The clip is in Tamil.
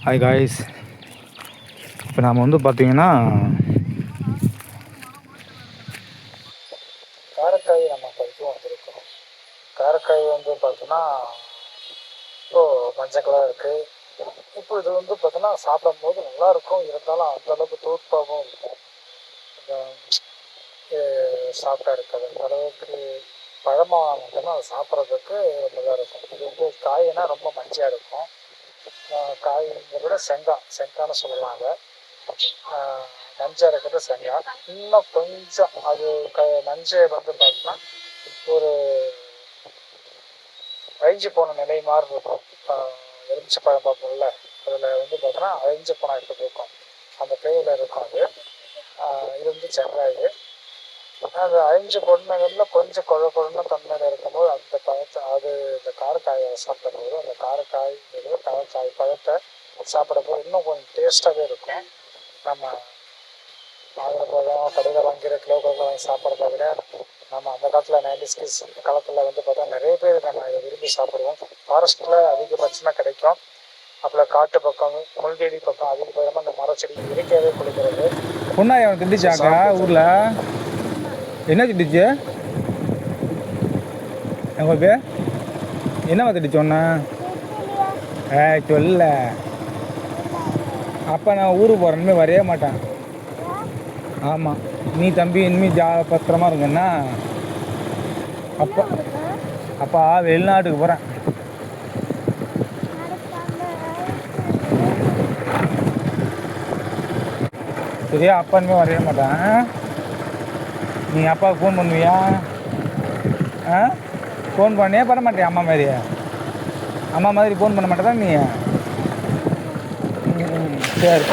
Hi guys. இப்போ நாம் வந்து பார்த்திங்கன்னா காரைக்காய் நம்ம பறிக்க வந்திருக்கோம். காரைக்காய் வந்து பார்த்தோன்னா இப்போது மஞ்சள் கலர் இருக்குது. இப்போ இது வந்து பார்த்தோன்னா சாப்பிடும்போது நல்லாயிருக்கும், இருந்தாலும் அந்தளவுக்கு தூர்ப்பாகவும் இருக்கும். கொஞ்சம் சாஃப்டாக இருக்காது. அந்த அளவுக்கு பழமாக மட்டும்தான் அதை சாப்பிட்றதுக்கு நல்லா இருக்கும். இது வந்து காய்னா ரொம்ப மஞ்சள் இருக்கும். காய்ங்கிறத விட செங்கான்னு சொல்லலாம். அதை நஞ்சாக இருக்கிறது செங்காய். இன்னும் கொஞ்சம் அது நஞ்சை வந்து பார்த்தோன்னா ஒரு அழிஞ்சு போன நிலை மாதிரி இருக்கும். எலுமிச்சை பழம் பார்ப்போம்ல, அதில் வந்து பார்த்தோன்னா அழிஞ்சு போன இடத்துக்கு இருக்கும், அந்த பேரில் இருக்கும். அது இது வந்து செங்காய். அது அழிஞ்சு பொண்ணு கொஞ்சம் குழன்னு தன்மையில் இருக்கும்போது அந்த பழத்தை இந்த காரக்காயை சாப்பிடும்போது அந்த காரக்காய் பழத்தை சாப்பிடும்போது இன்னும் கொஞ்சம் டேஸ்ட்டாகவே இருக்கும். நம்ம மாதுளம்பழம் கடையில் வாங்கிற கிலோ கணக்கில் வாங்கி சாப்பிட்றத விட நம்ம அந்த காலத்தில் 90s கிட்ஸ் காலத்தில் வந்து பார்த்தா நிறைய பேர் நம்ம இதை விரும்பி சாப்பிடுவோம். ஃபாரஸ்ட்டில் அதிகபட்சமாக கிடைக்கும். அப்புறம் காட்டு பக்கம், முள்வேலி பக்கம் அதிகபட்சமாக அந்த மரச்செடி இயற்கையாகவே கொடுக்கிறது. பொண்ணா அவன் திண்டிச்சாக்கா ஊரில் என்ன திட்டுச்சு உங்களுக்கு? என்னவா திட்டுச்சு ஒன்று? சொல்ல. அப்போ நான் ஊருக்கு போகிறேன்னு வரைய மாட்டேன். ஆமாம், நீ தம்பி இனிமேல் பத்திரமா இருங்கன்னா அப்பா வெளிநாட்டுக்கு போகிறேன். சரியா? அப்பா இனிமேல் வரைய மாட்டேன். நீ அப்பாவுக்கு ஃபோன் பண்ணுவியா? ஃபோன் பண்ணியே பண்ண மாட்டியா? அம்மா மாதிரி ஃபோன் பண்ண மாட்டேதான் நீ? சரி,